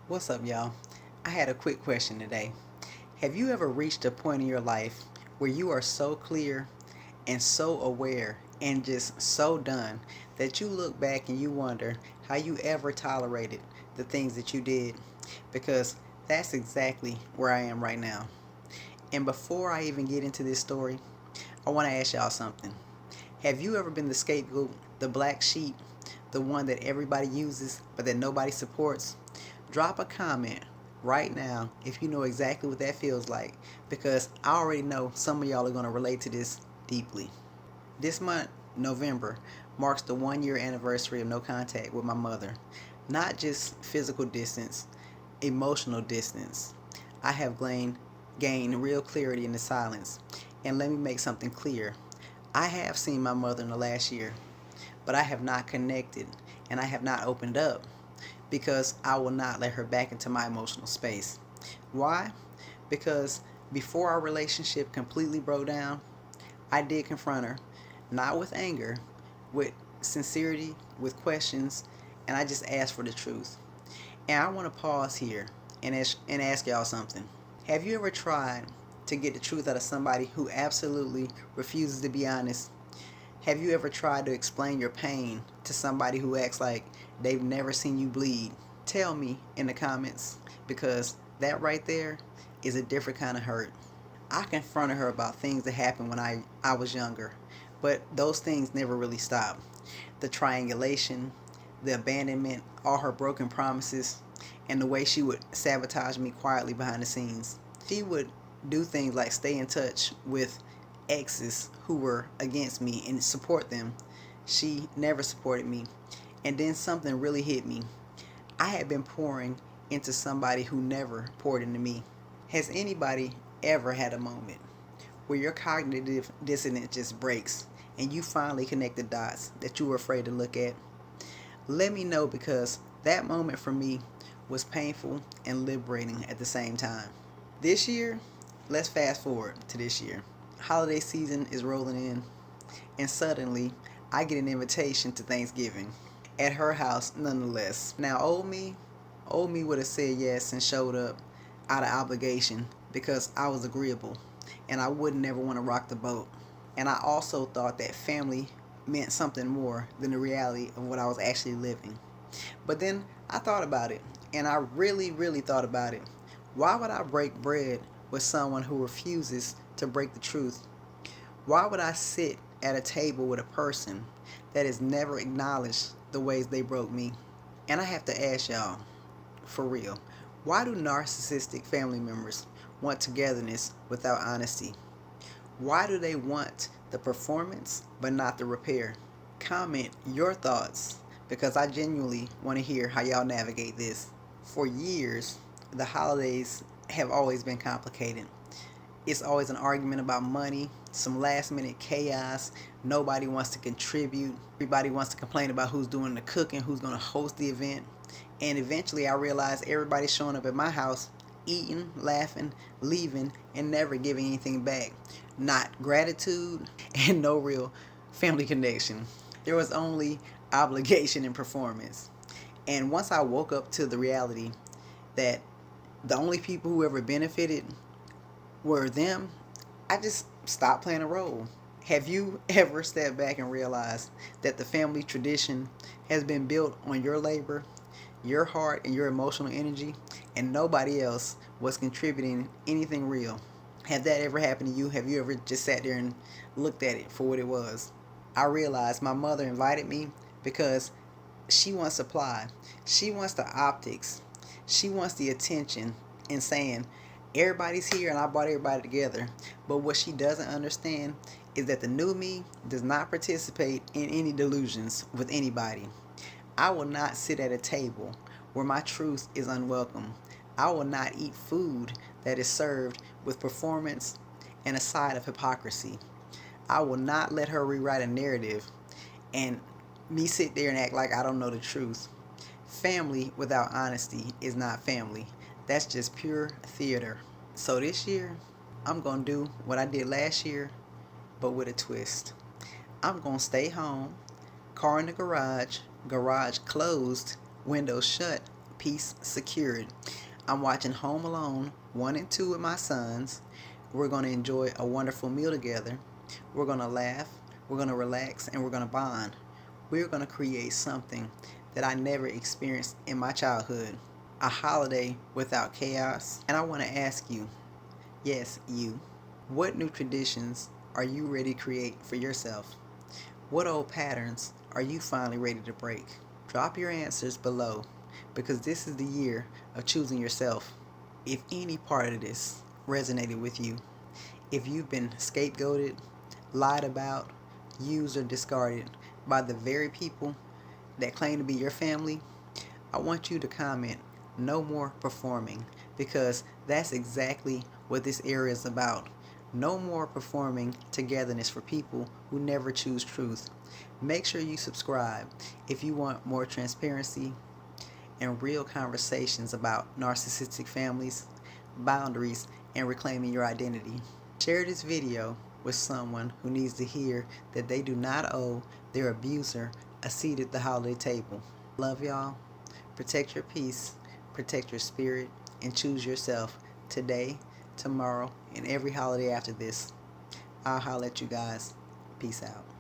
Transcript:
What's up, y'all? I had a quick question today. Have you ever reached a point in your life where you are so clear and so aware and just so done that you look back and you wonder how you ever tolerated the things that you did? Because that's exactly where I am right now. And before I even get into this story, I want to ask y'all something. Have you ever been the scapegoat, the black sheep, the one that everybody uses but that nobody supports? Drop a comment right now if you know exactly what that feels like, because I already know some of y'all are going to relate to this deeply. This month, November, marks the 1 year anniversary of no contact with my mother. Not just physical distance, emotional distance. I have gained real clarity in the silence. And let me make something clear. I have seen my mother in the last year, but I have not connected and I have not opened up because I will not let her back into my emotional space. Why? Because before our relationship completely broke down, I did confront her, not with anger, with sincerity, with questions, and I just asked for the truth. And I want to pause here and ask y'all something. Have you ever tried to get the truth out of somebody who absolutely refuses to be honest? Have you ever tried to explain your pain to somebody who acts like they've never seen you bleed? Tell me in the comments, because that right there is a different kind of hurt. I confronted her about things that happened when I was younger, but those things never really stopped. The triangulation, the abandonment, all her broken promises, and the way she would sabotage me quietly behind the scenes. She would do things like stay in touch with exes who were against me and support them. She never supported me. And then something really hit me. I had been pouring into somebody who never poured into me. Has anybody ever had a moment where your cognitive dissonance just breaks and you finally connect the dots that you were afraid to look at? Let me know, because that moment for me was painful and liberating at the same time. This year, let's fast forward to this year. Holiday season is rolling in, and suddenly I get an invitation to Thanksgiving at her house nonetheless. Now, old me would have said yes and showed up out of obligation because I was agreeable and I would never want to rock the boat. And I also thought that family meant something more than the reality of what I was actually living. But then I thought about it, and I really, really thought about it. Why would I break bread with someone who refuses to break the truth? Why would I sit at a table with a person that has never acknowledged the ways they broke me? And I have to ask y'all, for real, why do narcissistic family members want togetherness without honesty? Why do they want the performance but not the repair? Comment your thoughts, because I genuinely want to hear how y'all navigate this. For years, the holidays have always been complicated. It's always an argument about money, some last minute chaos. Nobody wants to contribute. Everybody wants to complain about who's doing the cooking, who's going to host the event. And eventually I realized everybody's showing up at my house, eating, laughing, leaving, and never giving anything back. Not gratitude and no real family connection. There was only obligation and performance. And once I woke up to the reality that the only people who ever benefited were them, I just stopped playing a role. Have you ever stepped back and realized that the family tradition has been built on your labor, your heart, and your emotional energy, and nobody else was contributing anything real? Have that ever happened to you? Have you ever just sat there and looked at it for what it was? I realized my mother invited me because she wants supply. She wants the optics. She wants the attention and saying, everybody's here and I brought everybody together. But what she doesn't understand is that the new me does not participate in any delusions with anybody. I will not sit at a table where my truth is unwelcome. I will not eat food that is served with performance and a side of hypocrisy. I will not let her rewrite a narrative and me sit there and act like I don't know the truth. Family without honesty is not family. That's just pure theater. So this year, I'm going to do what I did last year, but with a twist. I'm going to stay home, car in the garage, garage closed, windows shut, peace secured. I'm watching Home Alone 1 and 2 with my sons. We're going to enjoy a wonderful meal together. We're going to laugh, we're going to relax, and we're going to bond. We're going to create something that I never experienced in my childhood. A holiday without chaos. And I want to ask you, yes, you, what new traditions are you ready to create for yourself? What old patterns are you finally ready to break? Drop your answers below, because this is the year of choosing yourself. If any part of this resonated with you, if you've been scapegoated, lied about, used, or discarded by the very people that claim to be your family, I want you to comment, "No more performing," because that's exactly what this area is about. No more performing togetherness for people who never choose truth. Make sure you subscribe if you want more transparency and real conversations about narcissistic families, boundaries, and reclaiming your identity. Share this video with someone who needs to hear that they do not owe their abuser a seat at the holiday table. Love y'all. Protect your peace, protect your spirit, and choose yourself today, tomorrow, and every holiday after this. I'll holler at you guys. Peace out.